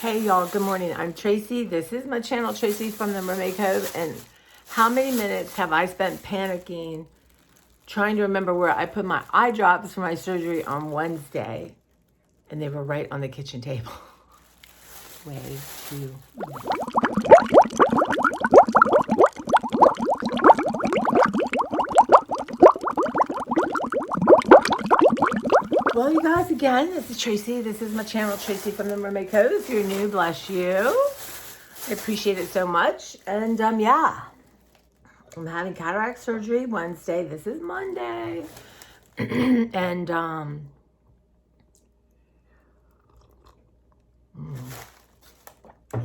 Hey y'all, good morning. I'm Tracy. This is my channel, Tracy from the Mermaid Cove. And how many minutes have I spent panicking, trying to remember where I put my eye drops for my surgery on Wednesday? And they were right on the kitchen table. Way too late. Well, you guys, again, this is Tracy. This is my channel, Tracy from the Mermaid Cove. If you're new, bless you. I appreciate it so much. And yeah, I'm having cataract surgery Wednesday. This is Monday. And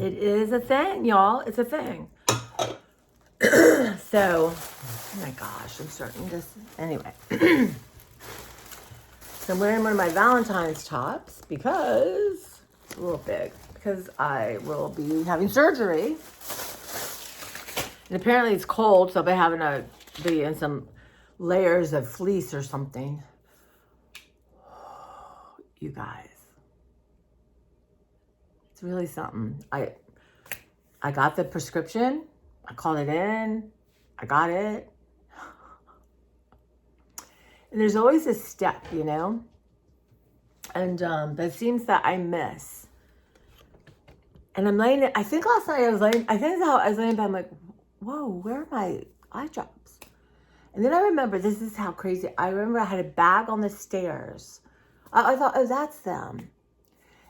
it is a thing, y'all. It's a thing. So, oh my gosh, I'm starting this. Anyway. So I'm wearing one of my Valentine's tops because it's a little big. Because I will be having surgery. And apparently it's cold, so I'll be having to be in some layers of fleece or something. You guys. It's really something. I got the prescription. I called it in. I got it. And there's always a step, you know? And but it seems that I miss. And I'm laying it, I think last night I was laying in bed, I'm like, whoa, where are my eye drops? And then I remember, this is how crazy, I remember I had a bag on the stairs. I thought, oh, that's them.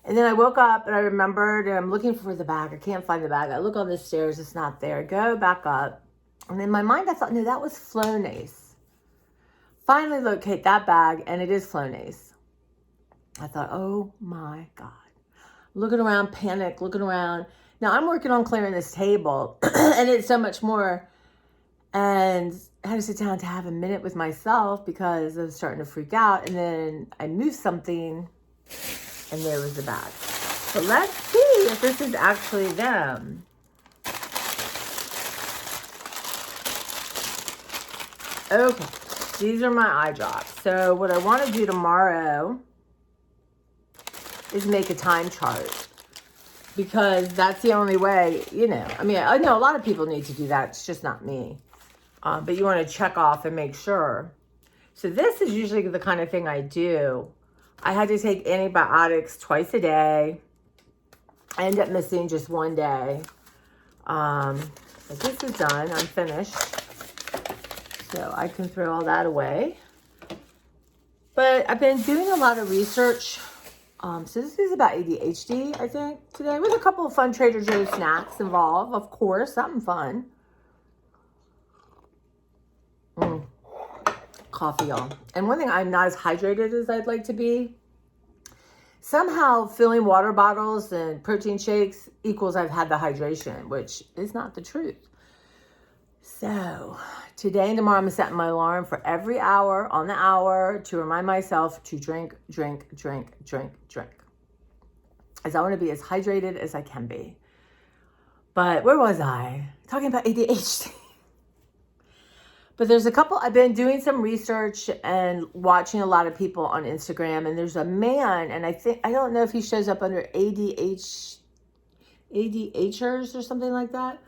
And then I woke up and I remembered, and I'm looking for the bag. I can't find the bag. I look on the stairs, it's not there. Go back up. And in my mind, I thought, no, that was Flonase. Finally locate that bag, and it is Flonase. I thought, oh my God. Looking around, panic, looking around. Now I'm working on clearing this table, and it's so much more. And I had to sit down to have a minute with myself because I was starting to freak out. And then I moved something, and there was the bag. But let's see if this is actually them. Okay, these are my eye drops. So what I want to do tomorrow is make a time chart, because that's the only way, you know. I mean, I know a lot of people need to do that. It's just not me. But you want to check off and make sure. So this is usually the kind of thing I do. I had to take antibiotics twice a day. I ended up missing just one day. But this is done. I'm finished. So I can throw all that away. But I've been doing a lot of research. So this is about ADHD, I think, today, with a couple of fun Trader Joe's snacks involved. Of course, something fun. Coffee, y'all. And one thing, I'm not as hydrated as I'd like to be. Somehow filling water bottles and protein shakes equals I've had the hydration, which is not the truth. So today and tomorrow I'm setting my alarm for every hour on the hour to remind myself to drink. As I want to be as hydrated as I can be. But where was I? Talking about ADHD. But there's a couple, I've been doing some research and watching a lot of people on Instagram, and there's a man, and I don't know if he shows up under ADHers or something like that,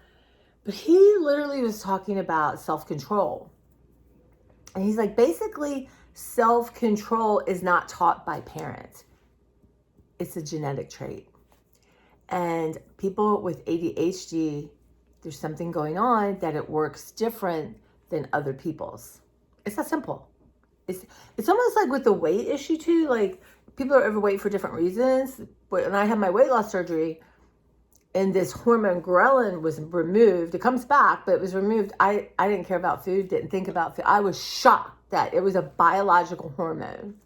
but he literally was talking about self-control. And he's like, basically, self-control is not taught by parents. It's a genetic trait. And people with ADHD, there's something going on that it works different than other people's. It's that simple. It's almost like with the weight issue too. Like, people are overweight for different reasons. But when I had my weight loss surgery and this hormone ghrelin was removed, it comes back, but it was removed. I didn't care about food, didn't think about food. I was shocked that it was a biological hormone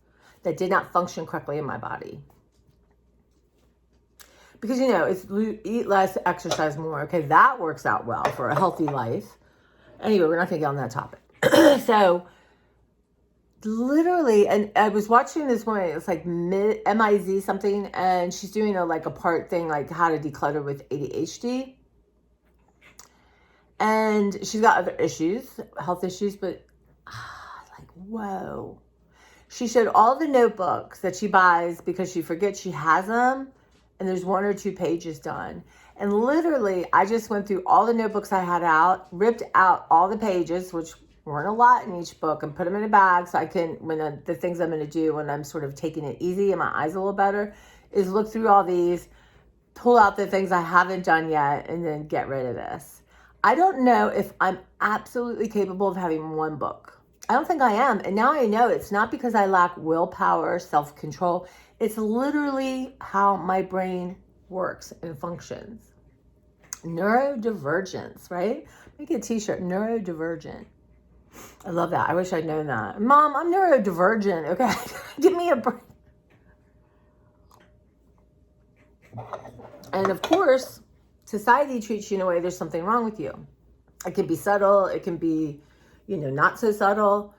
that did not function correctly in my body. Because, you know, it's eat less, exercise more. Okay, that works out well for a healthy life. Anyway, we're not going to get on that topic. So, literally, and I was watching this morning, it's like MIZ something, and she's doing a part thing, like how to declutter with ADHD. And she's got other issues, health issues, but like, whoa. She showed all the notebooks that she buys because she forgets she has them, and there's 1 or 2 pages done. And literally, I just went through all the notebooks I had out, ripped out all the pages, which weren't a lot in each book, and put them in a bag so I can, when the things I'm going to do when I'm sort of taking it easy and my eyes a little better, is look through all these, pull out the things I haven't done yet, and then get rid of this. I don't know if I'm absolutely capable of having 1 book. I don't think I am. And now I know it's not because I lack willpower, self-control. It's literally how my brain works and functions. Neurodivergence, right? Make a t-shirt, neurodivergent. I love that. I wish I'd known that. Mom, I'm neurodivergent, okay? Give me a break. And of course, society treats you in a way there's something wrong with you. It can be subtle. It can be, not so subtle.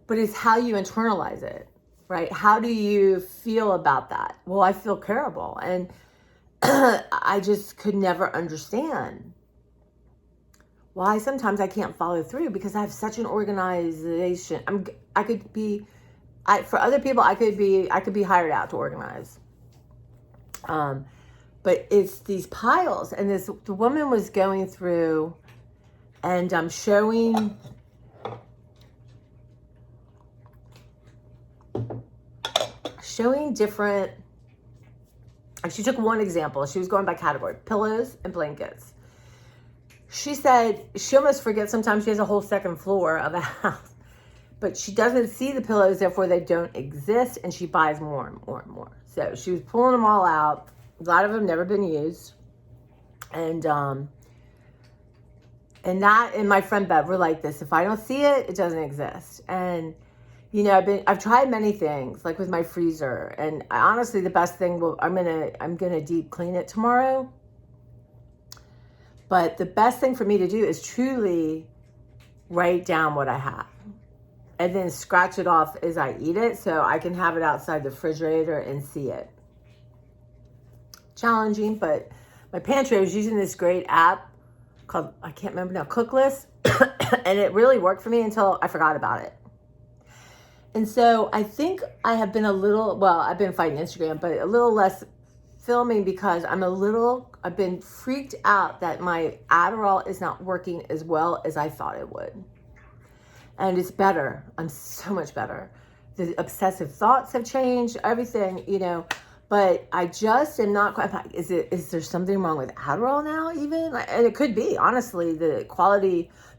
But it's how you internalize it, right? How do you feel about that? Well, I feel terrible. And I just could never understand why sometimes I can't follow through, because I have such an organization. For other people, I could be hired out to organize. But it's these piles, and the woman was going through and showing different. She took one example. She was going by category: pillows and blankets. She said she almost forgets sometimes she has a whole second floor of a house, but she doesn't see the pillows, therefore they don't exist, and she buys more and more and more. So she was pulling them all out. A lot of them never been used. And that and my friend Bev were like this: if I don't see it, it doesn't exist. And I've tried many things, like with my freezer, and honestly, the best thing I'm gonna deep clean it tomorrow. But the best thing for me to do is truly write down what I have, and then scratch it off as I eat it, so I can have it outside the refrigerator and see it. Challenging, but my pantry, I was using this great app called, I can't remember now, Cooklist, and it really worked for me until I forgot about it. And so I think I have been I've been fighting Instagram, but a little less filming, because I've been freaked out that my Adderall is not working as well as I thought it would. And it's better. I'm so much better. The obsessive thoughts have changed, everything, but I just am not quite, is there something wrong with Adderall now even? And it could be, honestly, the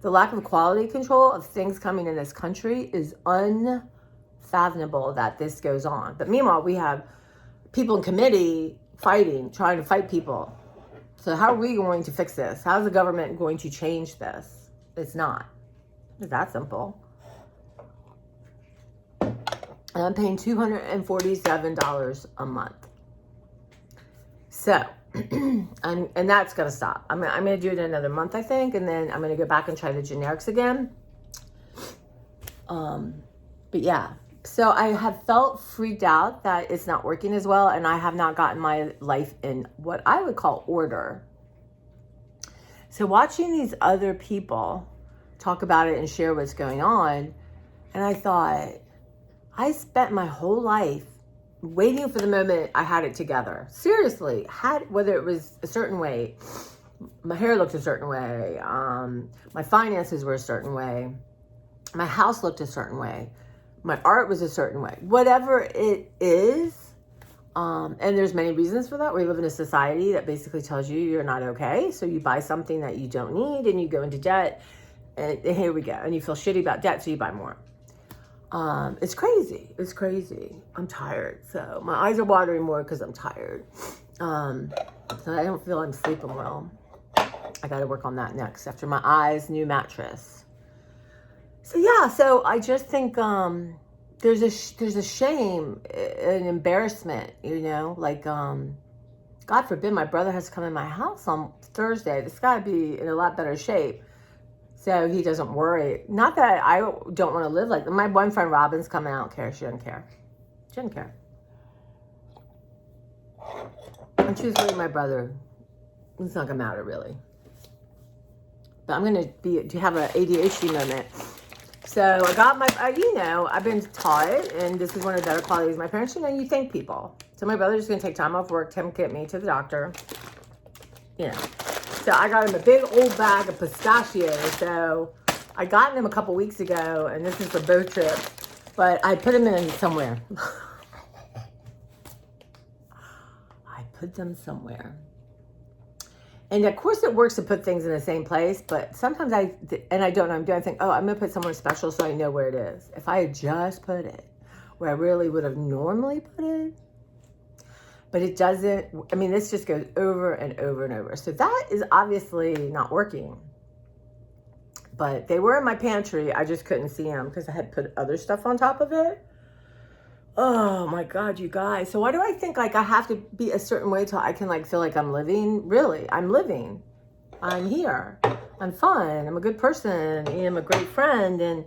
lack of quality control of things coming in this country is unfathomable that this goes on. But meanwhile, we have people in committee trying to fight people. So how are we going to fix this? How is the government going to change this? It's not. It's that simple. And I'm paying $247 a month. So, and that's going to stop. I'm going to do it in another month, I think. And then I'm going to go back and try the generics again. But yeah, so I have felt freaked out that it's not working as well. And I have not gotten my life in what I would call order. So watching these other people talk about it and share what's going on. And I thought, I spent my whole life waiting for the moment I had it together. Seriously, whether it was a certain way, my hair looked a certain way, my finances were a certain way, my house looked a certain way, my art was a certain way, whatever it is. And there's many reasons for that. We live in a society that basically tells you you're not okay. So you buy something that you don't need and you go into debt, and here we go. And you feel shitty about debt, so you buy more. It's crazy. It's crazy. I'm tired. So my eyes are watering more because I'm tired. So I don't feel I'm sleeping well. I got to work on that next after my eyes, new mattress. So yeah, so I just think, there's a shame, an embarrassment, like, God forbid my brother has to come in my house on Thursday. This guy be in a lot better shape. So he doesn't worry. Not that I don't want to live like that. My boyfriend Robin's coming. I don't care. She doesn't care. She doesn't care. And truthfully, my brother, it's not going to matter really. But I'm going to have an ADHD moment. So I got my, I've been taught, and this is one of the better qualities of my parents, you thank people. So my brother's going to take time off work to get me to the doctor, So I got him a big old bag of pistachios. So I got them a couple weeks ago, and this is for boat trip, but I put them in somewhere. I put them somewhere. And of course it works to put things in the same place, but sometimes I don't know, I think, oh, I'm going to put somewhere special so I know where it is. If I had just put it where I really would have normally put it, but it doesn't, this just goes over and over and over. So that is obviously not working. But they were in my pantry. I just couldn't see them because I had put other stuff on top of it. Oh my God, you guys. So why do I think like I have to be a certain way till I can like feel like I'm living? Really, I'm living. I'm here. I'm fun. I'm a good person. I'm a great friend and,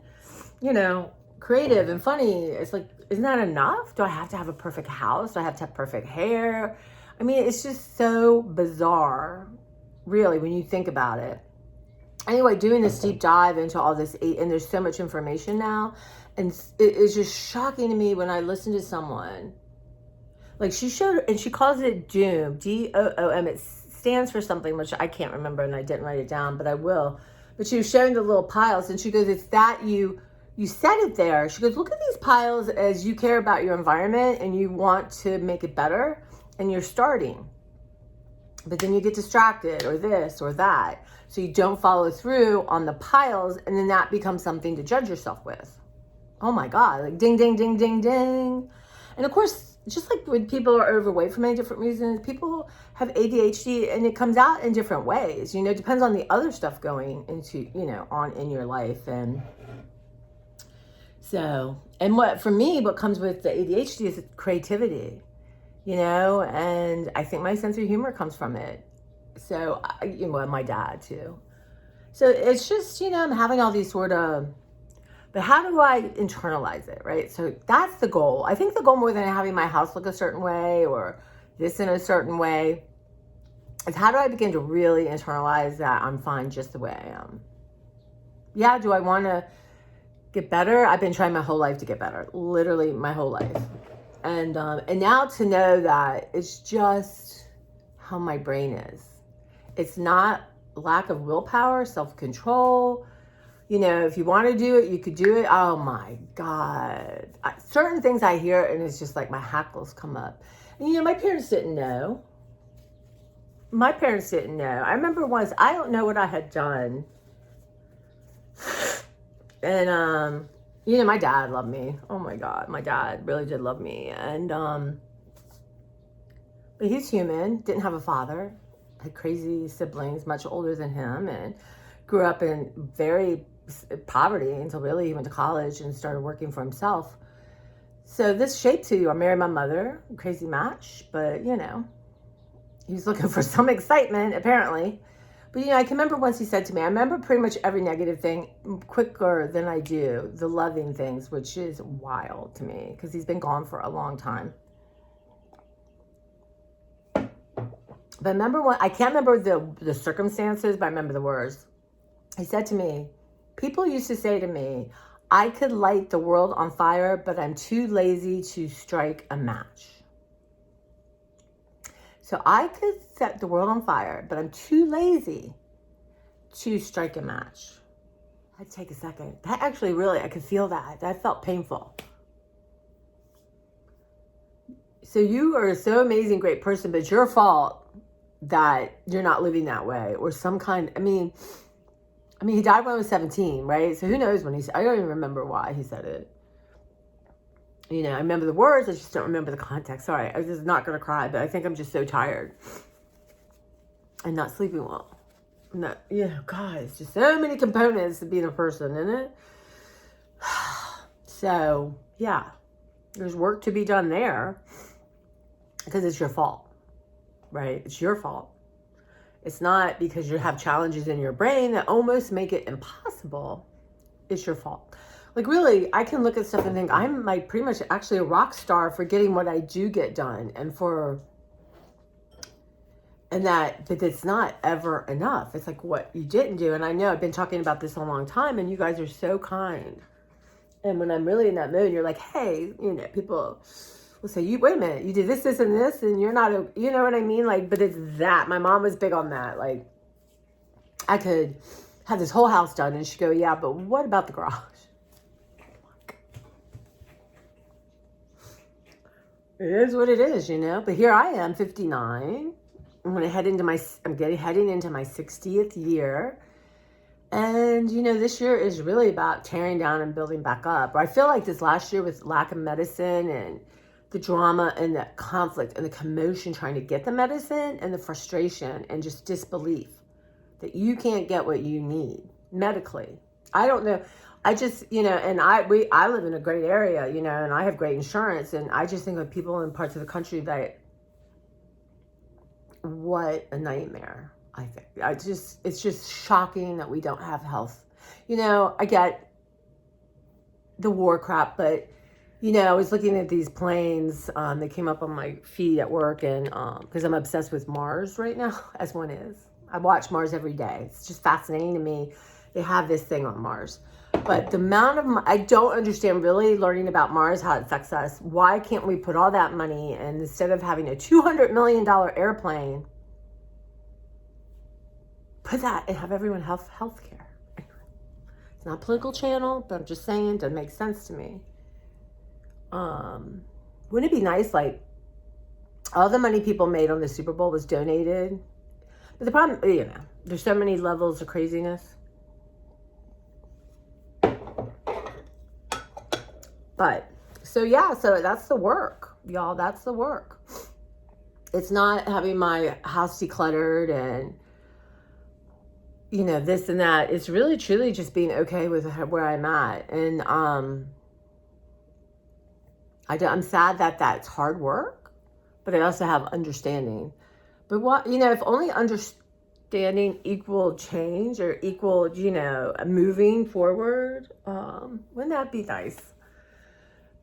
creative and funny. It's like, isn't that enough? Do I have to have a perfect house? Do I have to have perfect hair? It's just so bizarre, really, when you think about it. Anyway, doing this deep dive into all this, and there's so much information now. And it is just shocking to me when I listen to someone. Like she showed, and she calls it DOOM, DOOM. It stands for something, which I can't remember, and I didn't write it down, but I will. But she was showing the little piles, and she goes, it's that you set it there. She goes, look at these piles as you care about your environment, and you want to make it better, and you're starting. But then you get distracted, or this, or that. So you don't follow through on the piles, and then that becomes something to judge yourself with. Oh my God, like ding, ding, ding, ding, ding. And of course, just like when people are overweight for many different reasons, people have ADHD and it comes out in different ways. It depends on the other stuff going into, on in your life. And so, and what comes with the ADHD is creativity, and I think my sense of humor comes from it. So, my dad too. So it's just, I'm having all these sort of, but how do I internalize it, right? So that's the goal. I think the goal more than having my house look a certain way or this in a certain way is how do I begin to really internalize that I'm fine just the way I am? Yeah, do I want to get better? I've been trying my whole life to get better, literally my whole life. And now to know that it's just how my brain is. It's not lack of willpower, self-control. If you want to do it, you could do it. Oh my God. Certain things I hear and it's just like my hackles come up. And my parents didn't know. I remember once, I don't know what I had done. And, my dad loved me. Oh my God. My dad really did love me. And, but he's human, didn't have a father, had crazy siblings, much older than him, and grew up in very poverty until really he went to college and started working for himself. So this shaped who I married my mother, crazy match, but he was looking for some excitement apparently. But I can remember once he said to me, I remember pretty much every negative thing quicker than I do the loving things, which is wild to me because he's been gone for a long time. But I remember I can't remember the circumstances, but I remember the words. He said to me, people used to say to me, I could light the world on fire, but I'm too lazy to strike a match. So I could set the world on fire, but I'm too lazy to strike a match. I'd take a second. That actually really, I could feel that. That felt painful. So you are a so amazing, great person, but it's your fault that you're not living that way or some kind, he died when I was 17, right? So who knows when I don't even remember why he said it. I remember the words, I just don't remember the context. Sorry, I was just not going to cry, but I think I'm just so tired and not sleeping well. God, it's just so many components to being a person, isn't it? So, yeah, there's work to be done there because it's your fault, right? It's your fault. It's not because you have challenges in your brain that almost make it impossible. It's your fault. Like really, I can look at stuff and think I'm like pretty much actually a rock star for getting what I do get done but it's not ever enough. It's like what you didn't do. And I know I've been talking about this a long time and you guys are so kind. And when I'm really in that mood, you're like, hey, people will say, you wait a minute, you did this, this, and this, and you're not, you know what I mean? Like, but it's that. My mom was big on that. Like, I could have this whole house done, and she'd go, yeah, but what about the garage? It is what it is, But here I am, 59. I'm heading into my 60th year. And, this year is really about tearing down and building back up. I feel like this last year with lack of medicine and the drama and the conflict and the commotion trying to get the medicine and the frustration and just disbelief that you can't get what you need medically. I don't know. I just, and I live in a great area, and I have great insurance. And I just think of people in parts of the country that, what a nightmare. I think it's just shocking that we don't have health. I get the war crap, but I was looking at these planes. They came up on my feed at work, and because I'm obsessed with Mars right now, as one is. I watch Mars every day. It's just fascinating to me. They have this thing on Mars, but the amount of I don't understand really learning about Mars, how it affects us. Why can't we put all that money, and instead of having a $200 million airplane, put that and have everyone health care. It's not a political channel, but I'm just saying, it doesn't make sense to me. Wouldn't it be nice, like, all the money people made on the Super Bowl was donated? But the problem, there's so many levels of craziness. But, so that's the work, y'all. That's the work. It's not having my house decluttered and, this and that. It's really, truly just being okay with where I'm at. And I'm sad that that's hard work, but I also have understanding. But if only understanding equal change or equal, moving forward, wouldn't that be nice?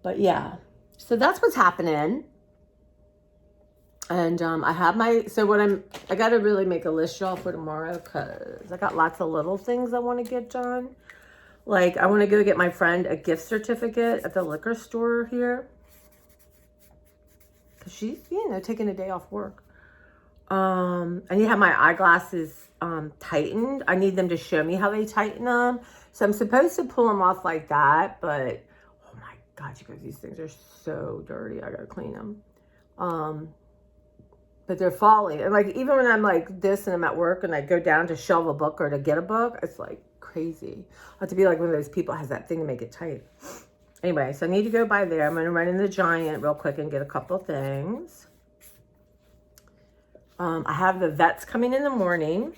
But yeah, so that's what's happening. And I got to really make a list, y'all, for tomorrow, because I got lots of little things I want to get done. Like, I want to go get my friend a gift certificate at the liquor store here, because she's, taking a day off work. I need to have my eyeglasses tightened. I need them to show me how they tighten them. So I'm supposed to pull them off like that, but oh my God, you guys, these things are so dirty. I got to clean them. But they're falling. And like, even when I'm like this and I'm at work and I go down to shelve a book or to get a book, it's like crazy. I have to be like one of those people that has that thing to make it tight. Anyway, so I need to go by there. I'm going to run in the Giant real quick and get a couple things. I have the vets coming in the morning.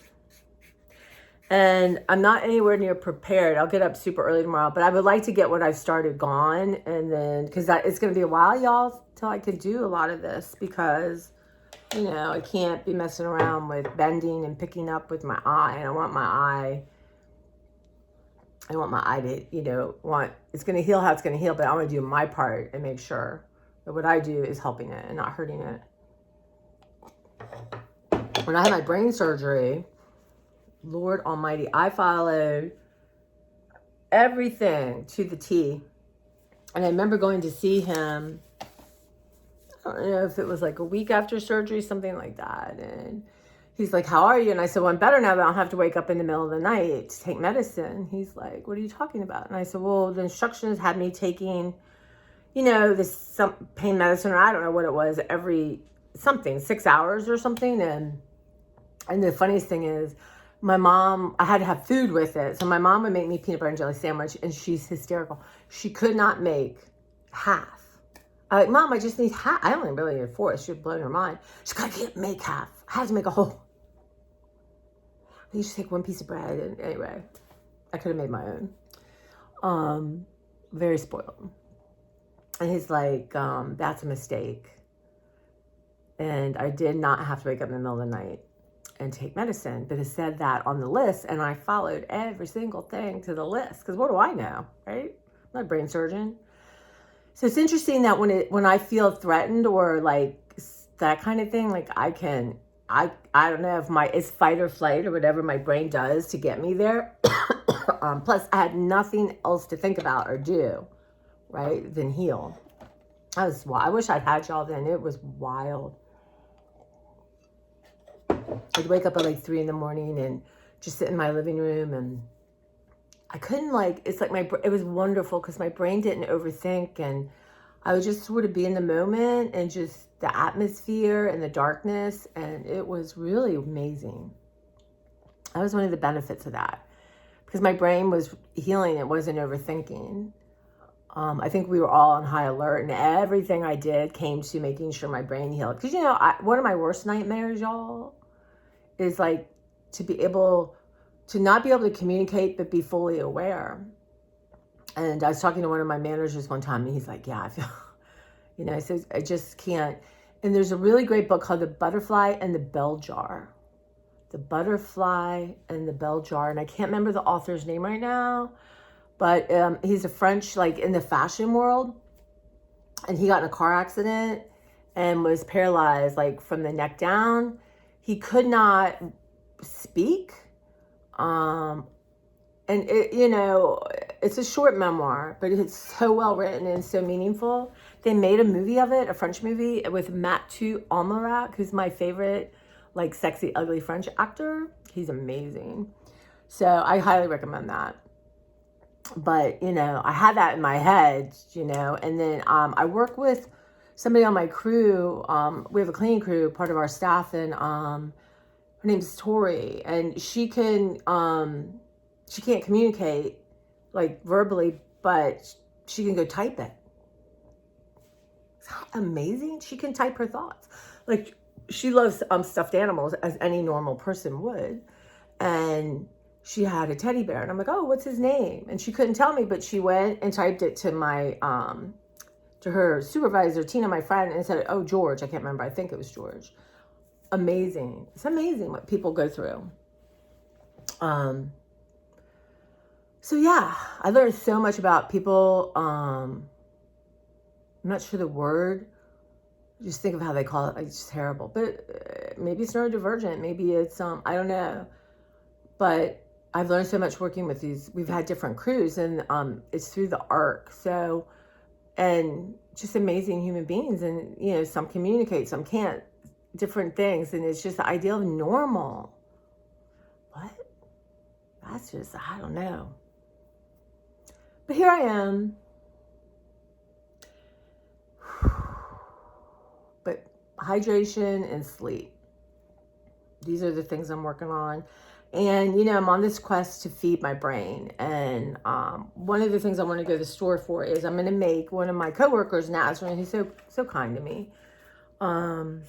And I'm not anywhere near prepared. I'll get up super early tomorrow. But I would like to get what I've started gone. And then, because it's going to be a while, y'all, till I can do a lot of this. Because I can't be messing around with bending and picking up with my eye. And I want my eye to, it's going to heal how it's going to heal. But I want to do my part and make sure that what I do is helping it and not hurting it. When I had my brain surgery, Lord Almighty, I followed everything to the T. And I remember going to see him, I don't know if it was like a week after surgery, something like that. And he's like, how are you? And I said, well, I'm better now that I don't have to wake up in the middle of the night to take medicine. He's like, what are you talking about? And I said, well, the instructions had me taking, this pain medicine, or I don't know what it was, every 6 hours or something. And the funniest thing is, my mom, I had to have food with it. So my mom would make me peanut butter and jelly sandwich, and she's hysterical. She could not make half. I'm like, Mom, I just need half. I only really need 4. She would blow her mind. She's like, I can't make half. I have to make a whole. You just take one piece of bread. And anyway, I could have made my own. Very spoiled. And he's like, that's a mistake. And I did not have to wake up in the middle of the night and take medicine, but it said that on the list, and I followed every single thing to the list, because what do I know, right? I'm not a brain surgeon. So it's interesting that when I feel threatened or like that kind of thing, like I don't know if it's fight or flight or whatever my brain does to get me there. Plus, I had nothing else to think about or do, right, than heal. I wish I'd had y'all then. It was wild. I'd wake up at like 3 in the morning and just sit in my living room, and I couldn't it's like it was wonderful because my brain didn't overthink, and I would just sort of be in the moment and just the atmosphere and the darkness, and it was really amazing. That was one of the benefits of that because my brain was healing. It wasn't overthinking. I think we were all on high alert, and everything I did came to making sure my brain healed. Because, one of my worst nightmares, y'all, is like to not be able to communicate, but be fully aware. And I was talking to one of my managers one time, and he's like, yeah, I feel, he says, I just can't. And there's a really great book called The Butterfly and the Bell Jar. The Butterfly and the Bell Jar. And I can't remember the author's name right now, but he's a French, in the fashion world. And he got in a car accident and was paralyzed, from the neck down. He could not speak. And it's a short memoir, but it's so well written and so meaningful. They made a movie of it, a French movie with Mathieu Amalric, who's my favorite, sexy, ugly French actor. He's amazing. So I highly recommend that. But, I had that in my head, and then I work with somebody on my crew. We have a cleaning crew, part of our staff, and her name's Tori, and she can't communicate verbally, but she can go type it. Is that amazing? She can type her thoughts. She loves stuffed animals as any normal person would. And she had a teddy bear, and I'm like, oh, what's his name? And she couldn't tell me, but she went and typed it to my, to her supervisor, Tina, my friend, and said, oh, George. I can't remember. I think it was George. Amazing. It's amazing what people go through. So yeah, I learned so much about people. I'm not sure the word. Just think of how they call it. It's just terrible. But maybe it's neurodivergent. Maybe it's, I don't know. But I've learned so much working with these. We've had different crews, and it's through the ARC. So, and just amazing human beings. And, some communicate, some can't. Different things. And it's just the idea of normal. What? That's just, I don't know. But here I am. But hydration and sleep. These are the things I'm working on. And, I'm on this quest to feed my brain. And one of the things I want to go to the store for is I'm going to make one of my coworkers, Nazrin, who's so kind to me, a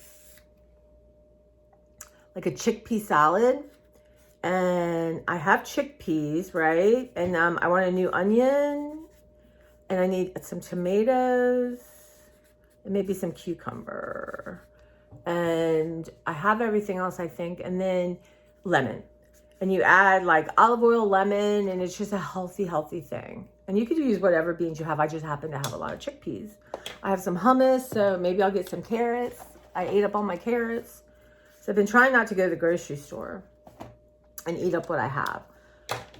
chickpea salad. And I have chickpeas, right? And I want a new onion. And I need some tomatoes. And maybe some cucumber. And I have everything else, I think. And then lemon. And you add olive oil, lemon, and it's just a healthy thing. And you could use whatever beans you have. I just happen to have a lot of chickpeas. I have some hummus, so maybe I'll get some carrots. I ate up all my carrots. So I've been trying not to go to the grocery store and eat up what I have.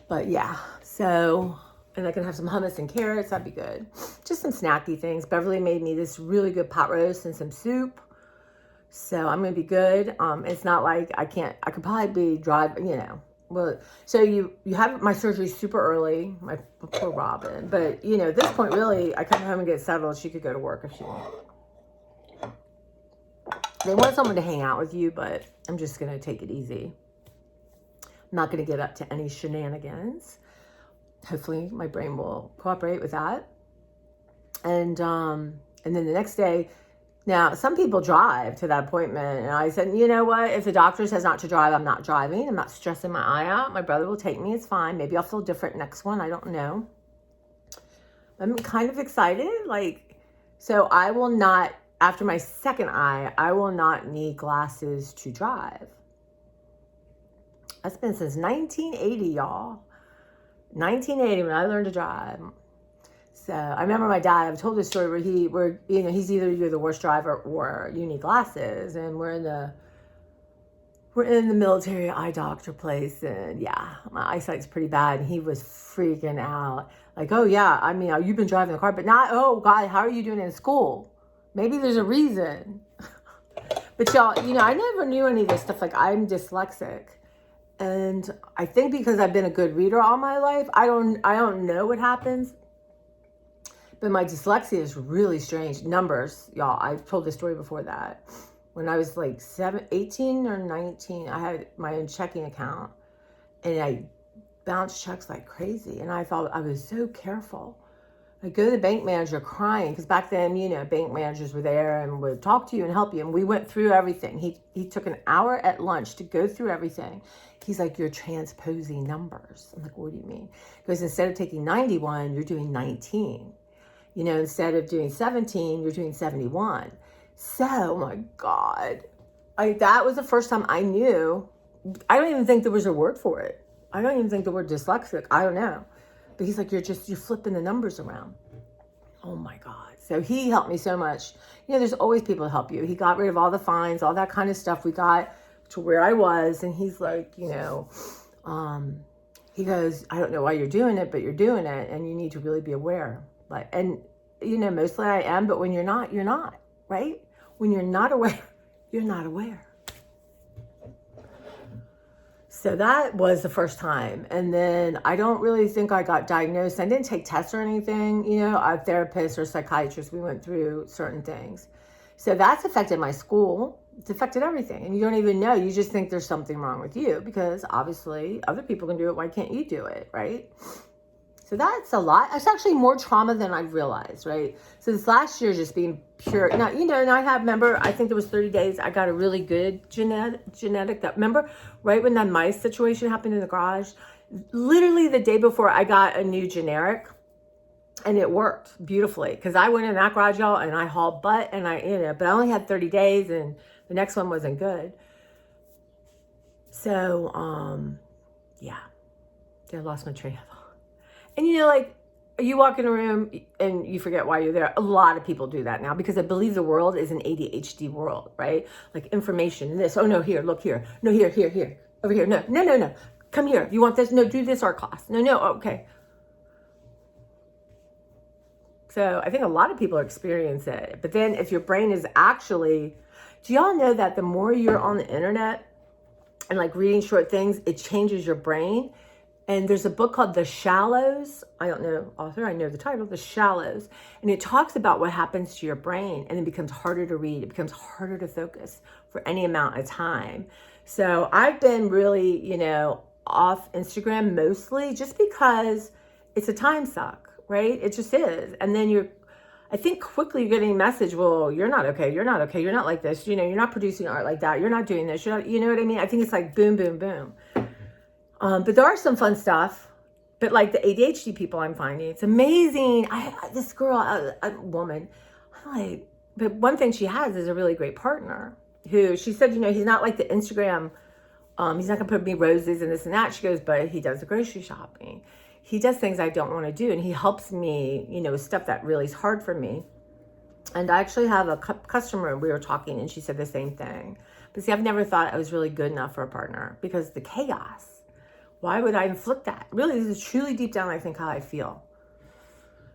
But yeah, so, and I can have some hummus and carrots. That'd be good. Just some snacky things. Beverly made me this really good pot roast and some soup. So I'm going to be good. It's not like I could probably be driving, Well, so you have my surgery super early, my poor Robin. But, at this point, really, I come home and get settled. She could go to work if she wanted. They want someone to hang out with you, but I'm just going to take it easy. I'm not going to get up to any shenanigans. Hopefully, my brain will cooperate with that. And then the next day, now, some people drive to that appointment, and I said, you know what? If the doctor says not to drive, I'm not driving. I'm not stressing my eye out. My brother will take me. It's fine. Maybe I'll feel different next one. I don't know. I'm kind of excited. So I will not, after my second eye, I will not need glasses to drive. That's been since 1980, y'all. 1980 when I learned to drive. So I remember my dad, I've told this story where he's either you're the worst driver or you need glasses. And we're in the we're in the military eye doctor place, and yeah, my eyesight's pretty bad. And he was freaking out. Like, oh yeah, I mean, you've been driving the car, but not, oh God, how are you doing in school? Maybe there's a reason. But y'all, I never knew any of this stuff. Like, I'm dyslexic. And I think because I've been a good reader all my life, I don't know what happens. But my dyslexia is really strange. Numbers, y'all, I've told this story before that. When I was like 18 or 19, I had my own checking account. And I bounced checks like crazy. And I thought I was so careful. I go to the bank manager crying, because back then, bank managers were there and would talk to you and help you. And we went through everything. He took an hour at lunch to go through everything. He's like, you're transposing numbers. I'm like, what do you mean? Because instead of taking 91, you're doing 19. Instead of doing 17, you're doing 71. So, oh my God. That was the first time I knew. I don't even think there was a word for it. I don't even think the word dyslexic. I don't know. But he's like, you're flipping the numbers around. Oh my God. So he helped me so much. There's always people to help you. He got rid of all the fines, all that kind of stuff. We got to where I was, and he's like, he goes, I don't know why you're doing it, but you're doing it, and you need to really be aware. Mostly I am, but when you're not, you're not, right? When you're not aware, you're not aware. So that was the first time. And then I don't really think I got diagnosed. I didn't take tests or anything. A therapist or psychiatrist, we went through certain things. So that's affected my school. It's affected everything. And you don't even know. You just think there's something wrong with you, because obviously other people can do it. Why can't you do it, right? So that's a lot. It's actually more trauma than I realized, right? So this last year, just being pure. Now, and I think there was 30 days, I got a really good genetic that, remember, right when that mice situation happened in the garage, literally the day before, I got a new generic, and it worked beautifully, because I went in that garage, y'all, and I hauled butt, and but I only had 30 days, and the next one wasn't good. So, yeah, I lost my train of thought. And you walk in a room and you forget why you're there. A lot of people do that now, because I believe the world is an ADHD world, right? Like information, this, oh no, here, look here. No, here, over here. No. Come here. You want this? No, do this art class. No, okay. So I think a lot of people experience it. But then if your brain is actually, do y'all know that the more you're on the internet and like reading short things, it changes your brain? And there's a book called The Shallows. I don't know author. I know the title, The Shallows. And it talks about what happens to your brain, and it becomes harder to read. It becomes harder to focus for any amount of time. So I've been really, off Instagram mostly just because it's a time suck, right? It just is. And then I think quickly you're getting a message, well, you're not okay. You're not okay. You're not like this. You're not producing art like that. You're not doing this. You're not, you know what I mean? I think it's like boom, boom, boom. But there are some fun stuff. But like the ADHD people I'm finding, it's amazing. This girl, a woman, but one thing she has is a really great partner who she said, he's not like the Instagram, he's not gonna put me roses and this and that. She goes, but he does the grocery shopping. He does things I don't want to do. And he helps me, with stuff that really is hard for me. And I actually have a customer, we were talking, and she said the same thing. But see, I've never thought I was really good enough for a partner, because the chaos. Why would I inflict that? Really, this is truly deep down, I think, how I feel.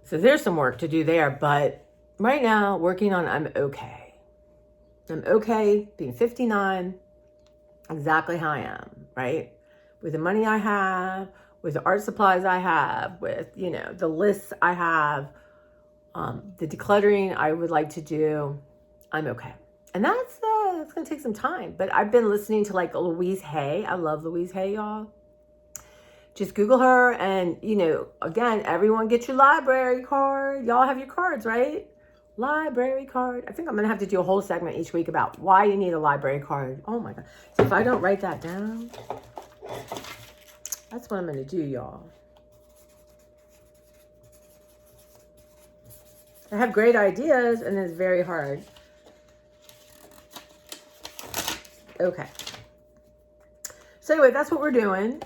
So there's some work to do there. But right now, working on I'm okay. I'm okay being 59, exactly how I am, right? With the money I have, with the art supplies I have, with, the lists I have, the decluttering I would like to do, I'm okay. And that's going to take some time. But I've been listening to like Louise Hay. I love Louise Hay, y'all. Just Google her, and, again, everyone get your library card. Y'all have your cards, right? Library card. I think I'm going to have to do a whole segment each week about why you need a library card. Oh, my God. So if I don't write that down, that's what I'm going to do, y'all. I have great ideas, and it's very hard. Okay. So anyway, that's what we're doing.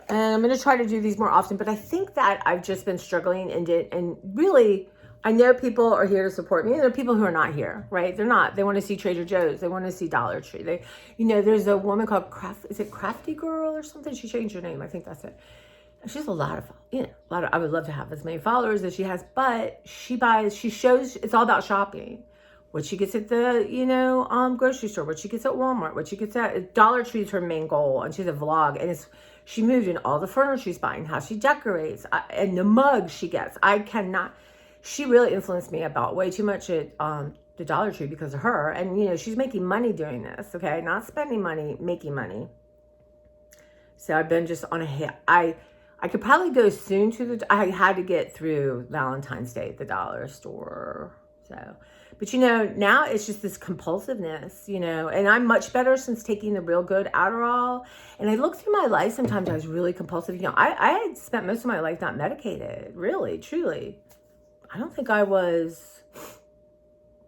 And I'm going to try to do these more often, but I think that I've just been struggling and really I know people are here to support me. And there are people who are not here, right? They're not. They want to see Trader Joe's. They want to see Dollar Tree. They, there's a woman called is it Crafty Girl or something? She changed her name. I think that's it. She has a lot of, I would love to have as many followers as she has, but she shows, it's all about shopping. What she gets at the, grocery store, what she gets at Walmart, what she gets at Dollar Tree is her main goal. And she's a vlog, and she moved in all the furniture she's buying, how she decorates, and the mugs she gets. She really influenced me about way too much at the Dollar Tree because of her. And, she's making money doing this, okay? Not spending money, making money. So I've been just on a hit. I could probably go soon I had to get through Valentine's Day at the dollar store. So, but now it's just this compulsiveness, and I'm much better since taking the Real Good Adderall. And I look through my life, sometimes I was really compulsive. I had spent most of my life not medicated, really, truly. I don't think I was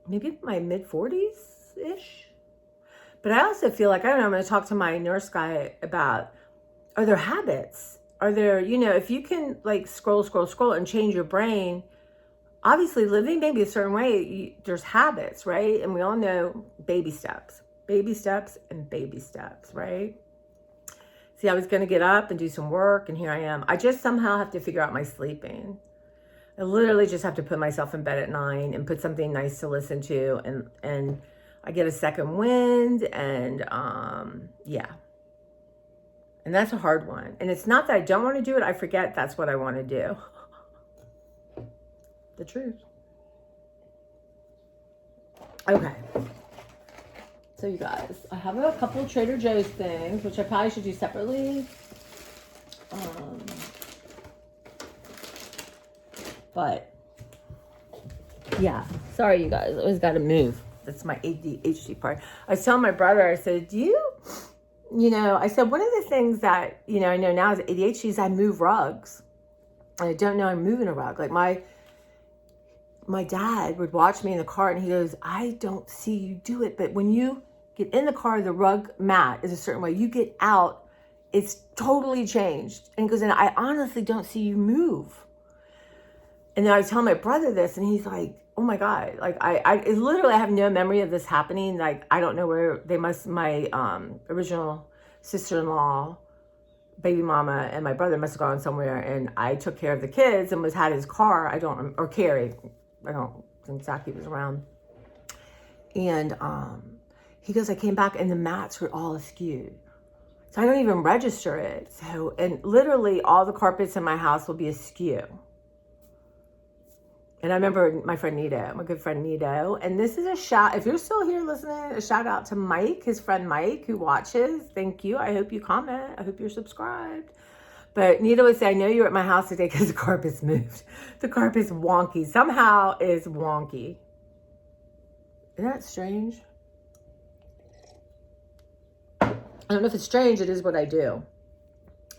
maybe my mid 40s-ish. But I also feel like, I don't know, I'm going to talk to my nurse guy about, are there habits? Are there, if you can like scroll and change your brain, obviously living maybe a certain way, there's habits, right? And we all know baby steps, right? See, I was going to get up and do some work, and here I am. I just somehow have to figure out my sleeping. I literally just have to put myself in bed at 9 and put something nice to listen to, and I get a second wind, and yeah. And that's a hard one. And it's not that I don't want to do it. I forget that's what I want to do. The truth. Okay. So you guys, I have a couple of Trader Joe's things, which I probably should do separately. But yeah, sorry you guys, I always got to move. That's my ADHD part. I was telling my brother, I said, I said, one of the things that, I know now is ADHD is I move rugs. And I don't know I'm moving a rug. Like my dad would watch me in the car and he goes, I don't see you do it. But when you get in the car, the rug mat is a certain way. You get out, it's totally changed. And he goes, and I honestly don't see you move. And then I tell my brother this, and he's like, oh my God. Like I literally have no memory of this happening. Like, I don't know where my original sister-in-law, baby mama, and my brother must have gone somewhere, and I took care of the kids and had his car. Or Carrie, I don't think Zachy was around. And he goes, I came back and the mats were all askew. So I don't even register it. So, and literally all the carpets in my house will be askew. And I remember my friend Nito, my good friend Nito. And this is a shout, if you're still here listening, a shout out to Mike, his friend Mike, who watches. Thank you. I hope you comment. I hope you're subscribed. But Nito would say, I know you're at my house today because the carpet's moved. The carpet's wonky. Somehow is wonky. Isn't that strange? I don't know if it's strange. It is what I do.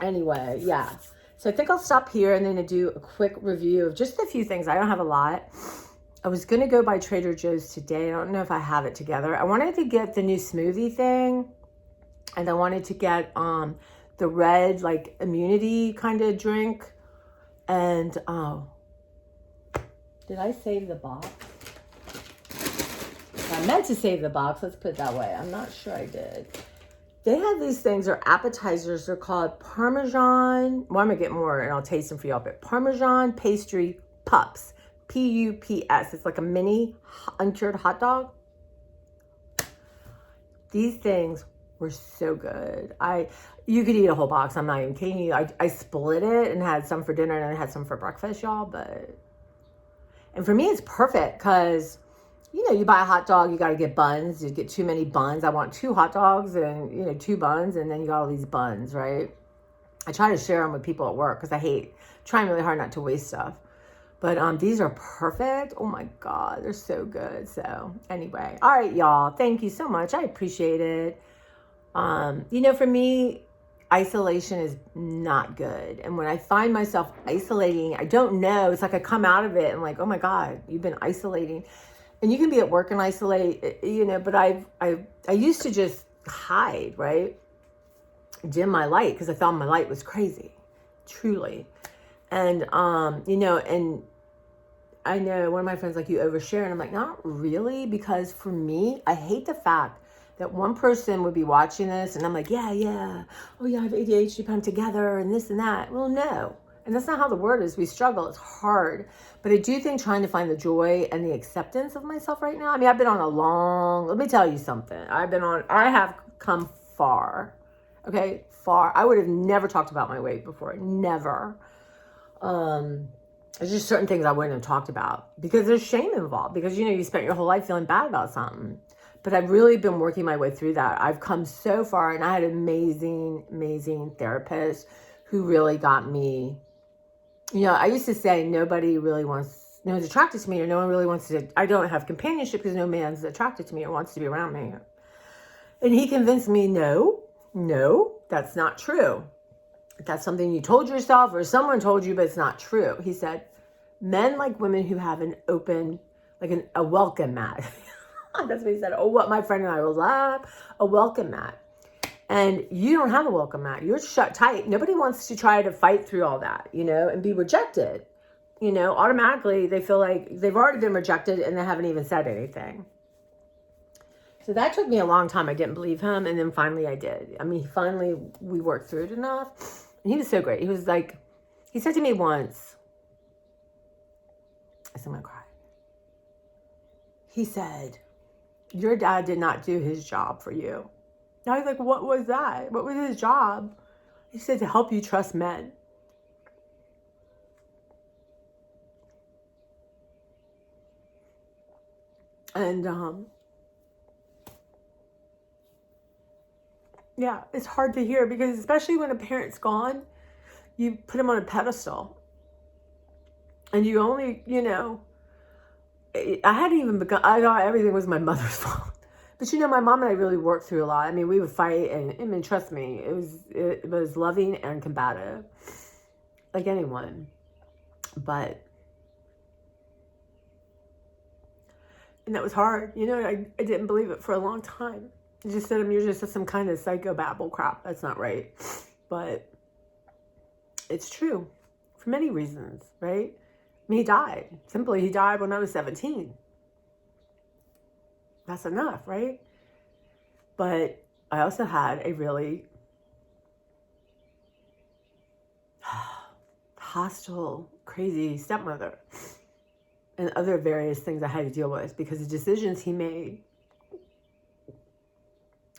Anyway, yeah. So I think I'll stop here and then do a quick review of just a few things. I don't have a lot. I was going to go by Trader Joe's today. I don't know if I have it together. I wanted to get the new smoothie thing. And I wanted to get the red, like, immunity kind of drink. And, did I save the box? I meant to save the box. Let's put it that way. I'm not sure I did. They have these things, they're appetizers. They're called Parmesan. Well, I'm going to get more and I'll taste them for y'all. But Parmesan Pastry Pups. P-U-P-S. It's like a mini uncured hot dog. These things were so good. You could eat a whole box. I'm not even kidding you. I split it and had some for dinner and I had some for breakfast, y'all. And for me, it's perfect because, you buy a hot dog, you got to get buns. You get too many buns. I want 2 hot dogs and, 2 buns, and then you got all these buns, right? I try to share them with people at work because I hate trying really hard not to waste stuff. But these are perfect. Oh my God, they're so good. So anyway, all right, y'all. Thank you so much. I appreciate it. For me, isolation is not good. And when I find myself isolating, I don't know. It's like I come out of it and like, oh my God, you've been isolating. And you can be at work and isolate, but I used to just hide, right? Dim my light because I found my light was crazy, truly. And, and I know one of my friends like, you overshare. And I'm like, not really. Because for me, I hate the fact that one person would be watching this and I'm like, yeah. Oh yeah, I have ADHD, but I'm together and this and that. Well, no. And that's not how the word is. We struggle. It's hard. But I do think trying to find the joy and the acceptance of myself right now. I mean, I've been on a long, let me tell you something. I have come far. Okay, far. I would have never talked about my weight before. Never. There's just certain things I wouldn't have talked about because there's shame involved, because, you spent your whole life feeling bad about something. But I've really been working my way through that. I've come so far, and I had an amazing therapist who really got me. I used to say nobody really no one's attracted to me, or no one really wants to, I don't have companionship because no man's attracted to me or wants to be around me. And he convinced me, no, that's not true. That's something you told yourself or someone told you, but it's not true. He said, men like women who have an open, like a welcome mat. That's what he said. Oh, what my friend and I will laugh, a welcome mat. And you don't have a welcome mat. You're shut tight. Nobody wants to try to fight through all that, and be rejected. Automatically they feel like they've already been rejected and they haven't even said anything. So that took me a long time. I didn't believe him. And then finally I did. I mean, we worked through it enough. And he was so great. He was like, he said to me once, I said, I'm going to cry. He said, your dad did not do his job for you. And I was like, what was that? What was his job? He said, to help you trust men. And, yeah, it's hard to hear because especially when a parent's gone, you put them on a pedestal. And you only, I hadn't even begun, I thought everything was my mother's fault. But my mom and I really worked through a lot. I mean, we would fight and trust me, it was loving and combative, like anyone. And that was hard. I didn't believe it for a long time. I just said, you're just some kind of psychobabble crap. That's not right. But it's true for many reasons, right? I mean, he died. Simply, he died when I was 17. That's enough, right? But I also had a really hostile, crazy stepmother and other various things I had to deal with because of decisions he made.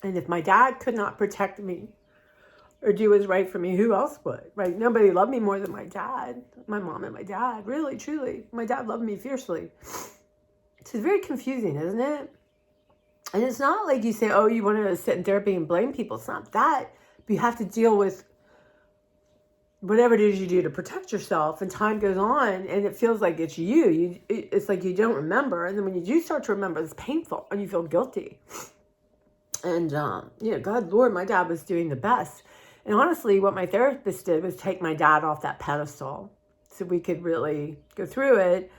And if my dad could not protect me or do what's right for me, who else would, right? Nobody loved me more than my dad, my mom and my dad, really, truly. My dad loved me fiercely. It's very confusing, isn't it? And it's not like you say, oh, you want to sit in therapy and blame people. It's not that. But you have to deal with whatever it is you do to protect yourself. And time goes on and it feels like it's you. It's like you don't remember. And then when you do start to remember, it's painful and you feel guilty. And, God, Lord, my dad was doing the best. And honestly, what my therapist did was take my dad off that pedestal so we could really go through it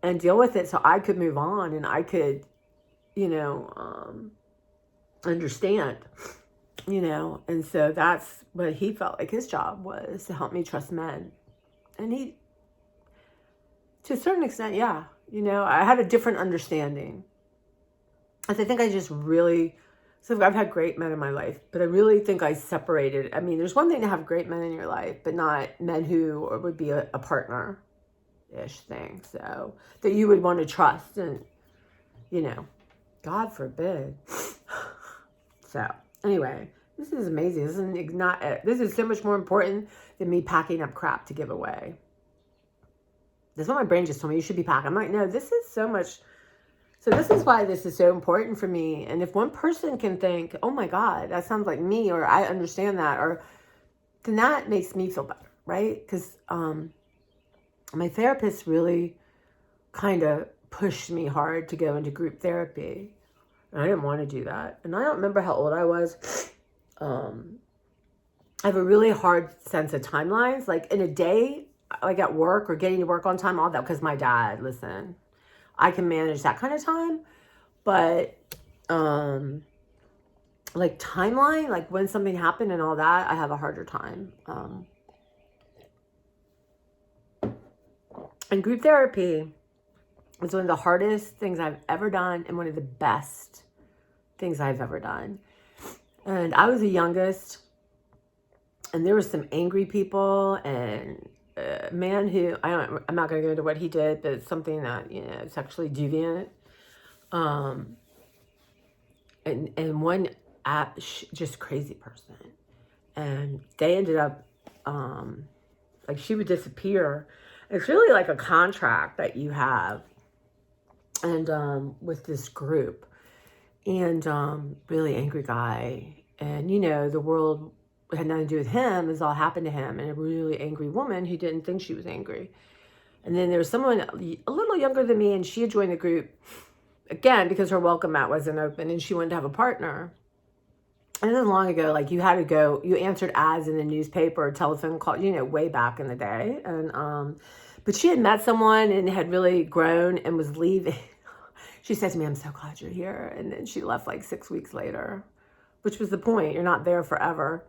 and deal with it so I could move on and I could, understand, and so that's what he felt like his job was, to help me trust men. And he, to a certain extent, yeah, I had a different understanding. I think I just really, so I've had great men in my life, but I really think I separated. I mean, there's one thing to have great men in your life, but not men who would be a partner-ish thing. So that you would want to trust and, God forbid. So anyway, this is amazing. This is so much more important than me packing up crap to give away. That's what my brain just told me. You should be packing. I'm like, no, this is so much. So this is why this is so important for me. And if one person can think, oh my God, that sounds like me, or I understand that, then that makes me feel better, right? Because my therapist really kind of pushed me hard to go into group therapy. And I didn't want to do that. And I don't remember how old I was. I have a really hard sense of timelines. Like in a day, like at work or getting to work on time, all that, because my dad, listen, I can manage that kind of time. But like timeline, like when something happened and all that, I have a harder time. And group therapy, was one of the hardest things I've ever done and one of the best things I've ever done. And I was the youngest, and there were some angry people, and a man who, I'm not going to go into what he did, but it's something that, sexually deviant. And one just crazy person. And they ended up, like, she would disappear. It's really like a contract that you have, and with this group, and really angry guy, and the world had nothing to do with him. This all happened to him, and a really angry woman who didn't think she was angry. And then there was someone a little younger than me, and she had joined the group again because her welcome mat wasn't open, and she wanted to have a partner. And then long ago, like, you had to go, you answered ads in the newspaper or telephone call, way back in the day. And but she had met someone and had really grown and was leaving. She said to me, "I'm so glad you're here." And then she left like 6 weeks later, which was the point. You're not there forever.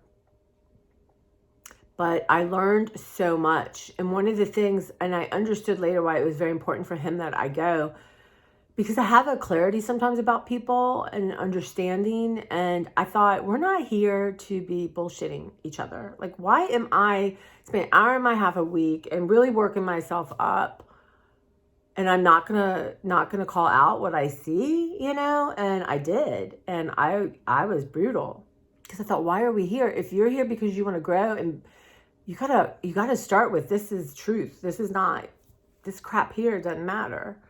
But I learned so much. And one of the things, and I understood later why it was very important for him that I go, because I have a clarity sometimes about people and understanding. And I thought, we're not here to be bullshitting each other. Like, why am I spending an hour and a half a week and really working myself up, and I'm not gonna call out what I see, And I did, and I was brutal, because I thought, why are we here? If you're here because you want to grow, and you gotta start with, this is truth. This is not, this crap here doesn't matter.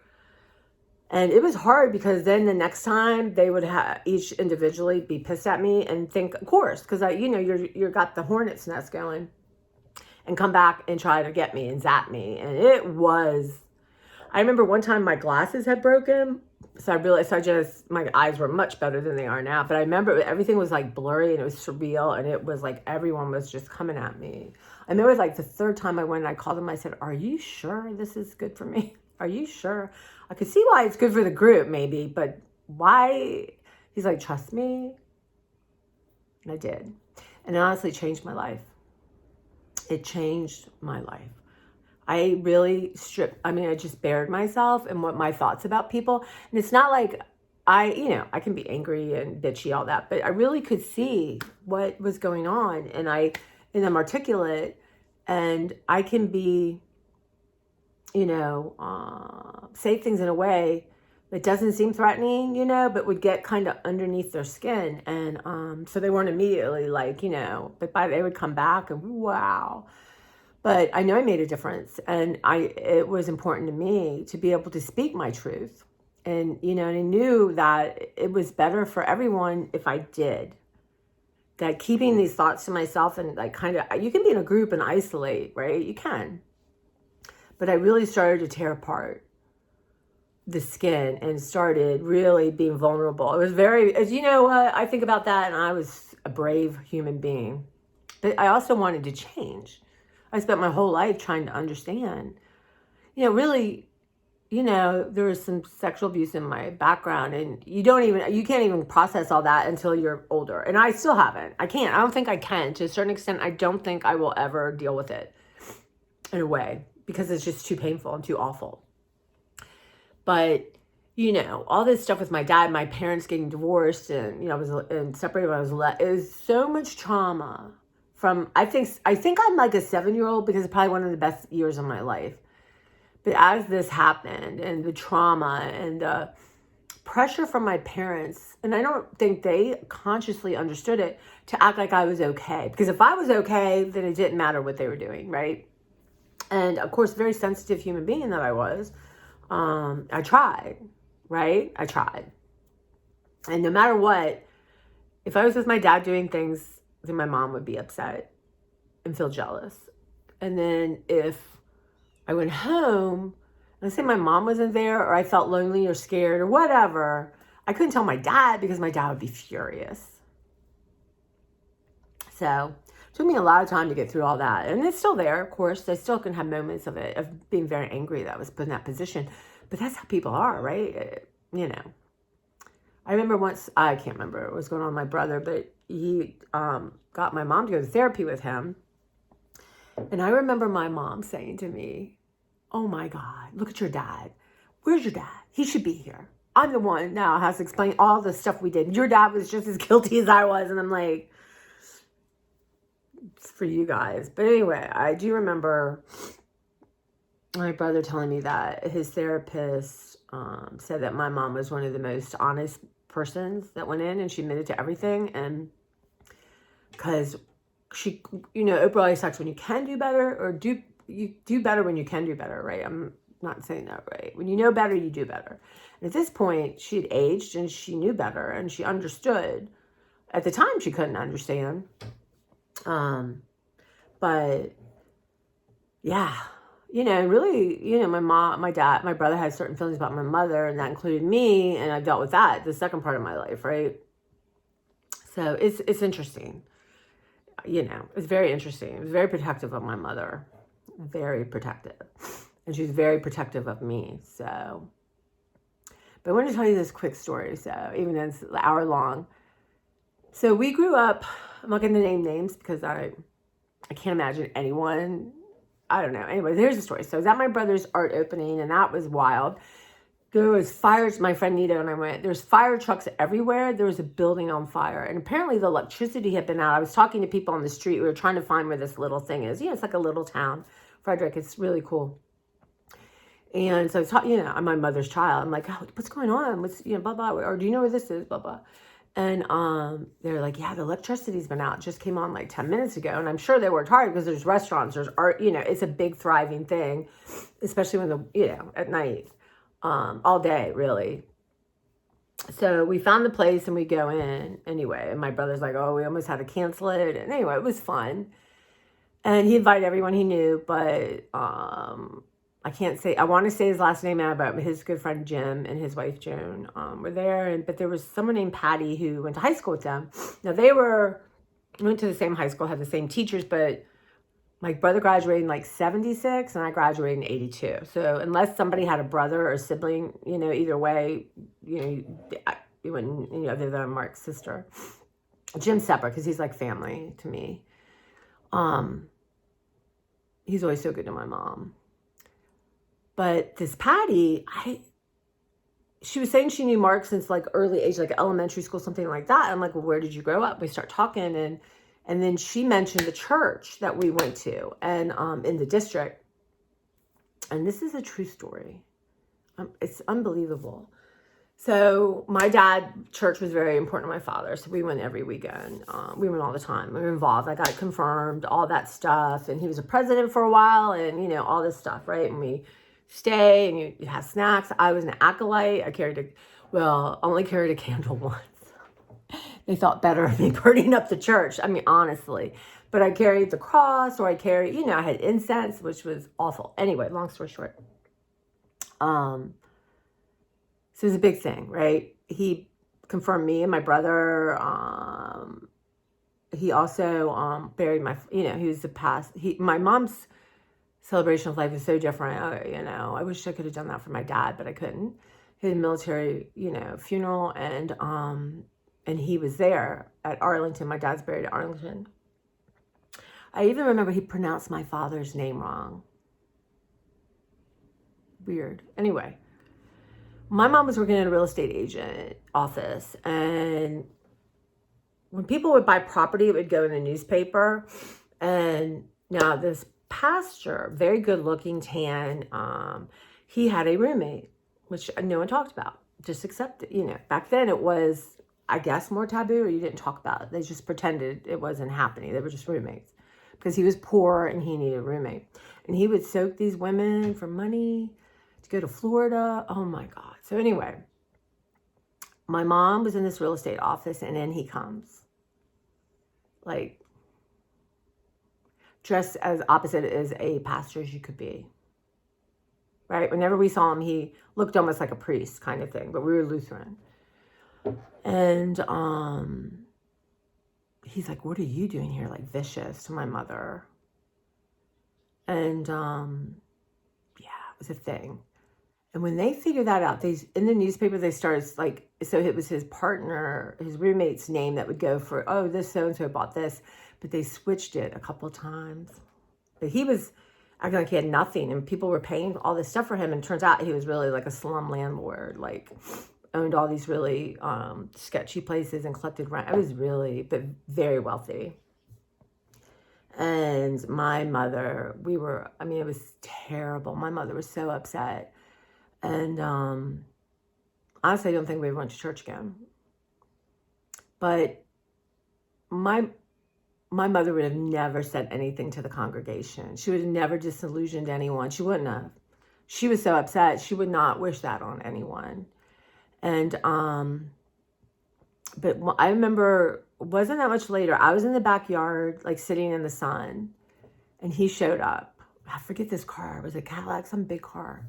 And it was hard, because then the next time they would have each individually be pissed at me and think, of course, because you're got the hornet's nest going, and come back and try to get me and zap me. And I remember one time my glasses had broken, so I realized my eyes were much better than they are now. But I remember everything was like blurry, and it was surreal, and it was like everyone was just coming at me. And there was like the third time I went and I called him, I said, "Are you sure this is good for me? Are you sure? I could see why it's good for the group, maybe, but why?" He's like, "Trust me." And I did. And it honestly changed my life. It changed my life. I really I just bared myself and what my thoughts about people. And it's not like I can be angry and bitchy, all that, but I really could see what was going on, and I'm articulate, and I can be, say things in a way that doesn't seem threatening, but would get kind of underneath their skin. And so they weren't immediately like, but they would come back and wow. But I know I made a difference, and it was important to me to be able to speak my truth. And, and I knew that it was better for everyone if I did. That keeping these thoughts to myself, and like you can be in a group and isolate, right? You can. But I really started to tear apart the skin and started really being vulnerable. It was as you know what, I think about that, and I was a brave human being. But I also wanted to change. I spent my whole life trying to understand. Really, there was some sexual abuse in my background, and you can't even process all that until you're older. And I still haven't. I don't think I can. To a certain extent, I don't think I will ever deal with it in a way, because it's just too painful and too awful. But, all this stuff with my dad, my parents getting divorced, and, I was separated when I was it was so much trauma. I think I'm like a 7-year-old, because it's probably one of the best years of my life. But as this happened, and the trauma and the pressure from my parents, and I don't think they consciously understood it, to act like I was okay. Because if I was okay, then it didn't matter what they were doing, right? And of course, very sensitive human being that I was, I tried, right? I tried. And no matter what, if I was with my dad doing things, then my mom would be upset and feel jealous. And then if I went home, let's say my mom wasn't there, or I felt lonely or scared or whatever, I couldn't tell my dad, because my dad would be furious. So it took me a lot of time to get through all that. And it's still there, of course. I still can have moments of it, of being very angry that I was put in that position. But that's how people are, right? I remember once, I can't remember what was going on with my brother, but he got my mom to go to therapy with him. And I remember my mom saying to me, "Oh my God, look at your dad. Where's your dad? He should be here. I'm the one now has to explain all the stuff we did. Your dad was just as guilty as I was. And I'm like, it's for you guys. But anyway, I do remember my brother telling me that his therapist said that my mom was one of the most honest persons that went in, and she admitted to everything. And because she, Oprah always talks when you can do better, or you do better when you can do better, right? I'm not saying that, right? When you know better, you do better. And at this point, she had aged and she knew better and she understood. At the time, she couldn't understand. But yeah, really, my mom, my dad, my brother had certain feelings about my mother, and that included me, and I dealt with that the second part of my life, right? So it's interesting. It's very interesting. It was very protective of my mother. Very protective. And she was very protective of me. So, but I want to tell you this quick story. So, even though it's an hour long. So, we grew up, I'm not going to name names because I can't imagine anyone. I don't know. Anyway, here's the story. So, I was at my brother's art opening, and that was wild. There was fires. My friend Nita and I went. There's fire trucks everywhere. There was a building on fire. And apparently the electricity had been out. I was talking to people on the street. We were trying to find where this little thing is. It's like a little town. Frederick. It's really cool. And so I was talking, I'm my mother's child. I'm like, oh, what's going on? What's, blah, blah. Or do you know where this is? Blah, blah. And they're like, yeah, the electricity's been out. It just came on like 10 minutes ago. And I'm sure they worked hard because there's restaurants, there's art, it's a big thriving thing, especially when at night. All day, really. So we found the place and we go in anyway. And my brother's like, oh, we almost had to cancel it. And anyway, it was fun. And he invited everyone he knew, but I can't say, I want to say his last name out, but his good friend Jim and his wife Joan were there. But there was someone named Patty who went to high school with them. Now went to the same high school, had the same teachers, but my brother graduated in like 76 and I graduated in 82. So unless somebody had a brother or a sibling, either way, you wouldn't, other than Mark's sister. Jim's separate because he's like family to me. He's always so good to my mom. But this Patty, she was saying she knew Mark since like early age, like elementary school, something like that. I'm like, well, where did you grow up? We start talking and then she mentioned the church that we went to and in the district. And this is a true story. It's unbelievable. So my church was very important to my father. So we went every weekend. We went all the time. We were involved. I got confirmed, all that stuff. And he was a president for a while and, all this stuff, right? And we stay and you have snacks. I was an acolyte. I only carried a candle once. They thought better of me burning up the church. I mean, honestly. But I carried the cross or I had incense, which was awful. Anyway, long story short. So it was a big thing, right? He confirmed me and my brother. He also buried he was my mom's celebration of life is so different. I wish I could have done that for my dad, but I couldn't. He had a military, funeral and he was there at Arlington. My dad's buried at Arlington. I even remember he pronounced my father's name wrong. Weird. Anyway, my mom was working in a real estate agent office. And when people would buy property, it would go in the newspaper. And now this pastor, very good looking, tan, he had a roommate, which no one talked about. Just accepted, back then it was, I guess, more taboo, or you didn't talk about it. They just pretended it wasn't happening. They were just roommates because he was poor and he needed a roommate. And he would soak these women for money to go to Florida. Oh my God. So anyway, my mom was in this real estate office and in he comes. Like, dressed as opposite as a pastor as you could be. Right? Whenever we saw him, he looked almost like a priest kind of thing, but we were Lutheran. And he's like, what are you doing here? Like vicious to my mother. And yeah, it was a thing. And when they figured that out, in the newspaper, they started like, so it was his partner, his roommate's name that would go for, oh, this so-and-so bought this. But they switched it a couple of times. But he was, acting like he had nothing, and people were paying all this stuff for him, and turns out he was really like a slum landlord, like owned all these really sketchy places and collected rent. I was really, but very wealthy. And my mother, it was terrible. My mother was so upset. And honestly, I don't think we ever went to church again. But my mother would have never said anything to the congregation. She would have never disillusioned anyone. She wouldn't have. She was so upset. She would not wish that on anyone. And, but I remember, it wasn't that much later, I was in the backyard, like sitting in the sun, and he showed up. I forget this car. It was a Cadillac, some big car,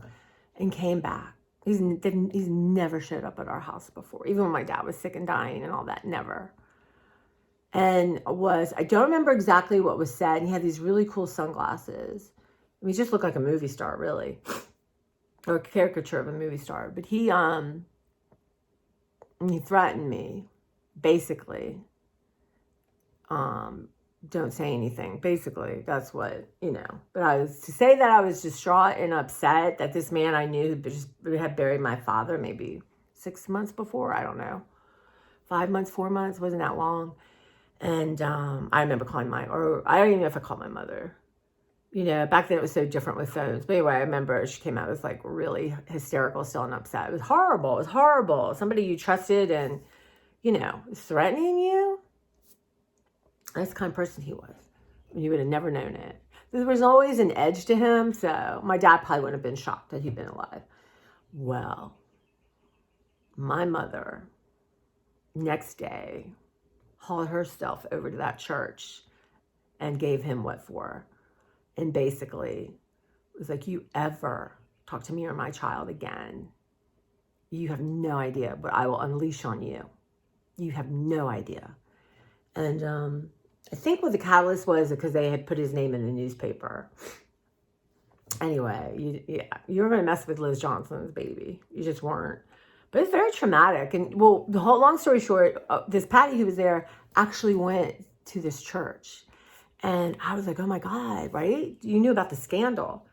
and came back. He's never showed up at our house before, even when my dad was sick and dying and all that, never. And I don't remember exactly what was said. And he had these really cool sunglasses. He just looked like a movie star, really, or a caricature of a movie star. But he threatened me, basically. Don't say anything. Basically, that's what, But to say that I was distraught and upset that this man I knew had buried my father maybe 6 months before, I don't know, 5 months, 4 months, wasn't that long. And I remember calling I don't even know if I called my mother. Back then it was so different with phones. But anyway, I remember she came out, was like really hysterical still and upset. It was horrible. It was horrible. Somebody you trusted and, threatening you. That's the kind of person he was. You would have never known it. There was always an edge to him. So my dad probably wouldn't have been shocked that he'd been alive. Well, my mother, next day, hauled herself over to that church and gave him what for. And basically was like, you ever talk to me or my child again, you have no idea what I will unleash on you. You have no idea. And I think what the catalyst was because they had put his name in the newspaper. Anyway, you were going to mess with Liz Johnson's baby. You just weren't. But it's very traumatic. And the whole long story short, this Patty who was there actually went to this church. And I was like, oh my God, right? You knew about the scandal.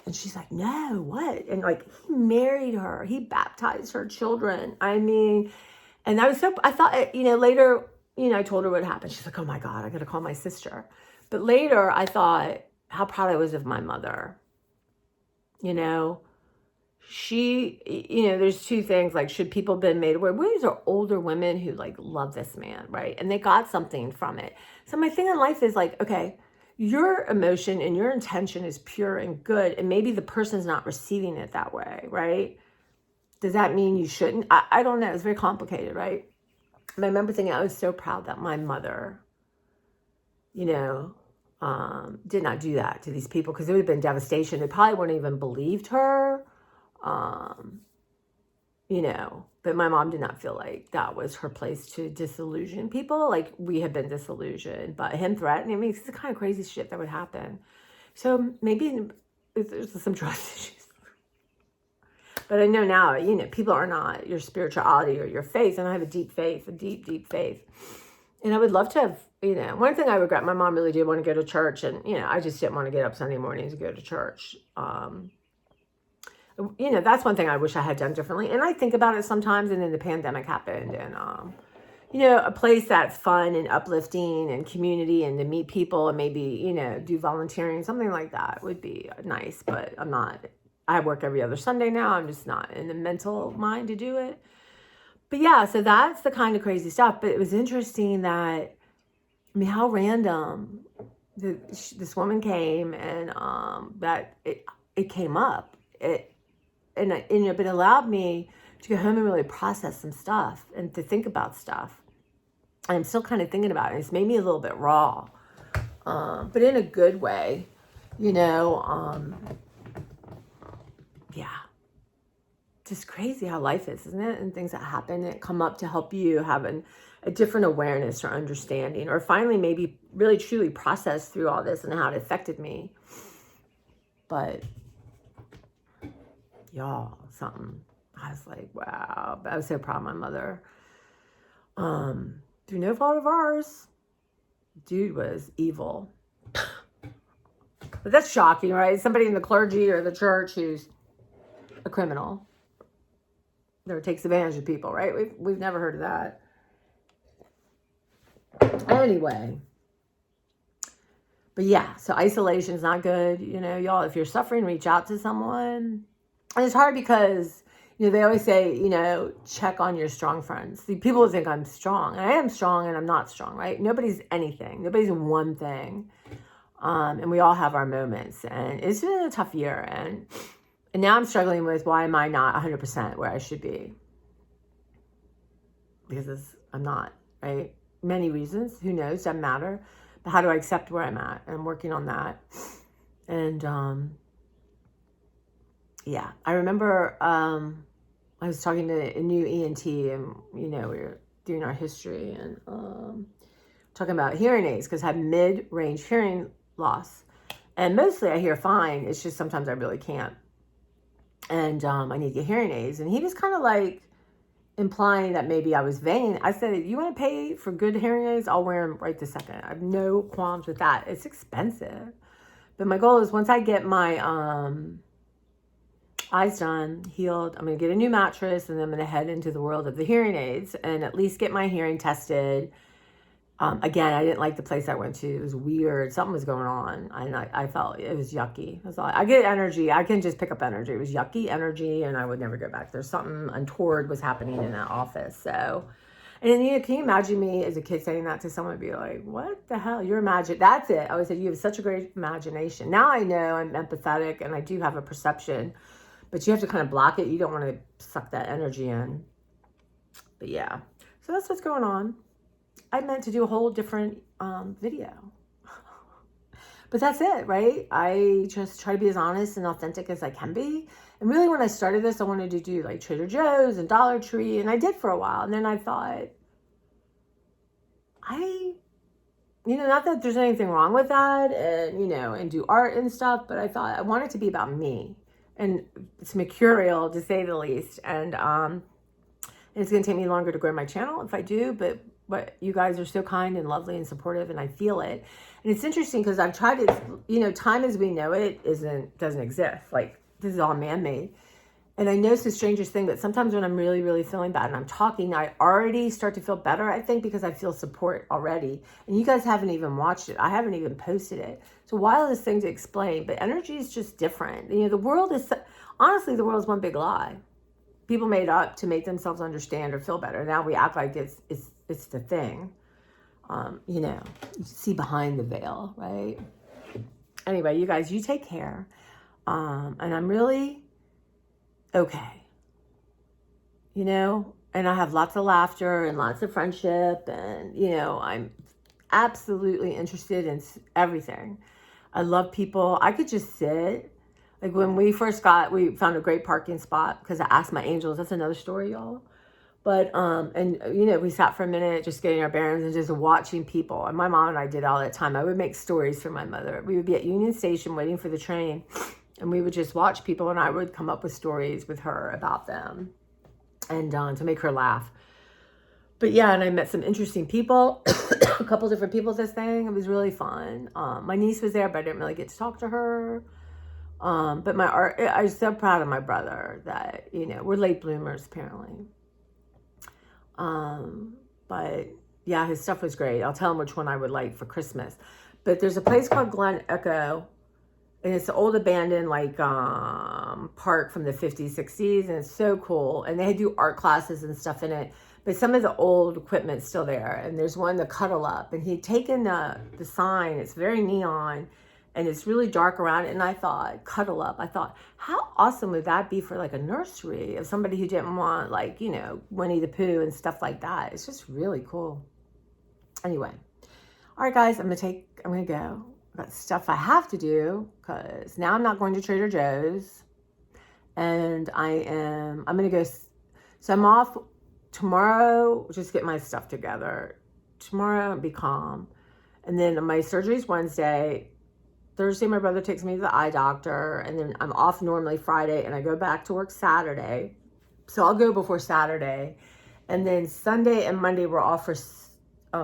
And she's like, no, what? And like, he married her. He baptized her children. And I thought, later, I told her what happened. She's like, oh my God, I got to call my sister. But later I thought how proud I was of my mother. She, there's two things, like, should people have been made aware? These are older women who like love this man, right? And they got something from it. So my thing in life is like, okay, your emotion and your intention is pure and good. And maybe the person's not receiving it that way, right? Does that mean you shouldn't? I don't know. It's very complicated, right? And I remember thinking I was so proud that my mother, did not do that to these people, because it would have been devastation. They probably wouldn't even believed her, but my mom did not feel like that was her place to disillusion people. Like, we had been disillusioned, but him threatening me, it's the kind of crazy shit that would happen. So maybe there's some trust issues. But I know now, people are not your spirituality or your faith. And I have a deep faith, a deep, deep faith. And I would love to have, one thing I regret, my mom really did want to go to church. And, I just didn't want to get up Sunday mornings and go to church. That's one thing I wish I had done differently. And I think about it sometimes. And then the pandemic happened. And, a place that's fun and uplifting and community, and to meet people and maybe, do volunteering, something like that would be nice. But I'm not. I work every other Sunday now. I'm just not in the mental mind to do it. But yeah, so that's the kind of crazy stuff. But it was interesting that, how random this woman came, and that it came up. But it allowed me to go home and really process some stuff and to think about stuff. And I'm still kind of thinking about it. It's made me a little bit raw, but in a good way, yeah, just crazy how life is, isn't it? And things that happen that come up to help you have a different awareness or understanding, or finally maybe really truly process through all this and how it affected me. But y'all, something, I was like, wow, I was so proud of my mother. Through no fault of ours, dude was evil. But that's shocking, right? Somebody in the clergy or the church who's a criminal or takes advantage of people, right? We've never heard of that. Anyway. But yeah, so isolation is not good. You know, y'all, if you're suffering, reach out to someone. And it's hard because, you know, they always say, you know, check on your strong friends. See, people think I'm strong. And I am strong and I'm not strong, right? Nobody's anything. Nobody's one thing. And we all have our moments. And it's been a tough year. And now I'm struggling with why am I not 100% where I should be? Because I'm not, right? Many reasons. Who knows? Doesn't matter. But how do I accept where I'm at? And I'm working on that. And yeah, I remember I was talking to a new ENT, and you know, we were doing our history and talking about hearing aids because I have mid-range hearing loss, and mostly I hear fine. It's just sometimes I really can't, and I need to get hearing aids. And he was kind of like implying that maybe I was vain. I said, "You want to pay for good hearing aids? I'll wear them right this second. I have no qualms with that. It's expensive, but my goal is once I get my eyes done, healed, I'm going to get a new mattress, and then I'm going to head into the world of the hearing aids and at least get my hearing tested. Again, I didn't like the place I went to. It was weird. Something was going on. I felt it was yucky. I get energy. I can just pick up energy. It was yucky energy, and I would never go back. There's something untoward was happening in that office. So, and then, you know, can you imagine me as a kid saying that to someone and be like, what the hell? You're imagine. That's it. I always said, you have such a great imagination. Now I know I'm empathetic and I do have a perception. But you have to kind of block it. You don't want to suck that energy in. But yeah. So that's what's going on. I meant to do a whole different video. But that's it, right? I just try to be as honest and authentic as I can be. And really when I started this, I wanted to do like Trader Joe's and Dollar Tree. And I did for a while. And then I thought, you know, not that there's anything wrong with that. And, you know, and do art and stuff. But I thought I want it to be about me. And it's mercurial to say the least. And it's going to take me longer to grow my channel if I do, but you guys are so kind and lovely and supportive, and I feel it. And it's interesting because I've tried to, you know, time as we know it doesn't exist. Like, this is all man-made. And I know it's the strangest thing, but sometimes when I'm really, really feeling bad and I'm talking, I already start to feel better, I think, because I feel support already. And you guys haven't even watched it. I haven't even posted it. So wildest thing to explain, but energy is just different. You know, the world is, honestly, the world is one big lie. People made up to make themselves understand or feel better. Now we act like it's the thing. You know, you see behind the veil, right? Anyway, you guys, you take care. And I'm really okay. You know, and I have lots of laughter and lots of friendship, and, you know, I'm absolutely interested in everything. I love people. I could just sit. Like when we first we found a great parking spot because I asked my angels. That's another story, y'all. But, and, you know, we sat for a minute just getting our bearings and just watching people. And my mom and I did all that time. I would make stories for my mother. We would be at Union Station waiting for the train, and we would just watch people, and I would come up with stories with her about them and to make her laugh. But yeah, and I met some interesting people, a couple different people at this thing. It was really fun. My niece was there, but I didn't really get to talk to her. But I was so proud of my brother that, you know, we're late bloomers apparently. But yeah, his stuff was great. I'll tell him which one I would like for Christmas. But there's a place called Glen Echo, and it's an old abandoned like park from the 50s, 60s, and it's so cool. And they do art classes and stuff in it. But some of the old equipment's still there. And there's one, the Cuddle Up. And he'd taken the sign. It's very neon. And it's really dark around it. And I thought, Cuddle Up. I thought, how awesome would that be for like a nursery of somebody who didn't want, like, you know, Winnie the Pooh and stuff like that. It's just really cool. Anyway. All right, guys, I'm going to go. I've got stuff I have to do because now I'm not going to Trader Joe's. And I'm going to go. So I'm off tomorrow, just get my stuff together. Tomorrow, be calm. And then my surgery's Wednesday. Thursday, my brother takes me to the eye doctor. And then I'm off normally Friday. And I go back to work Saturday. So I'll go before Saturday. And then Sunday and Monday, we're off for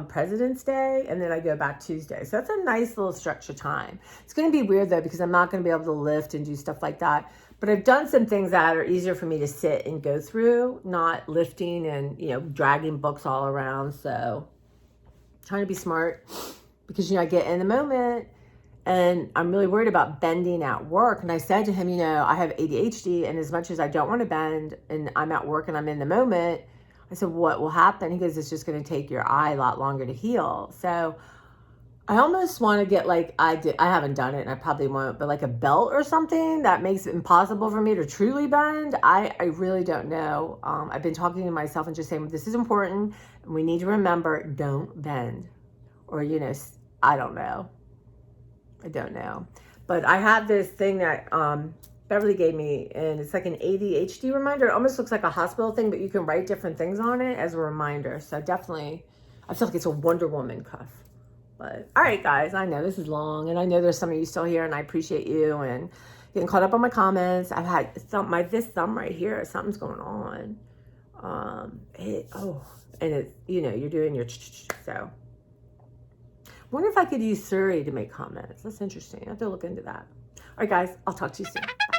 President's Day, and then I go back Tuesday. So that's a nice little stretch of time. It's going to be weird though, because I'm not going to be able to lift and do stuff like that. But I've done some things that are easier for me to sit and go through, not lifting and, you know, dragging books all around. So trying to be smart, because, you know, I get in the moment and I'm really worried about bending at work. And I said to him, you know, I have ADHD, and as much as I don't want to bend and I'm at work and I'm in the moment, I said, what will happen? He goes, it's just going to take your eye a lot longer to heal. So I almost want to get like, I haven't done it and I probably won't, but like a belt or something that makes it impossible for me to truly bend. I really don't know. I've been talking to myself and just saying, this is important. And we need to remember, don't bend. Or, you know, I don't know. I don't know. But I have this thing that Beverly gave me, and it's like an ADHD reminder. It almost looks like a hospital thing, but you can write different things on it as a reminder. So definitely, I feel like it's a Wonder Woman cuff. But all right, guys, I know this is long, and I know there's some of you still here, and I appreciate you and getting caught up on my comments. I've had this thumb right here, something's going on. And it's, you know, you're doing your so. Wonder if I could use Siri to make comments. That's interesting. I have to look into that. All right, guys, I'll talk to you soon. Bye.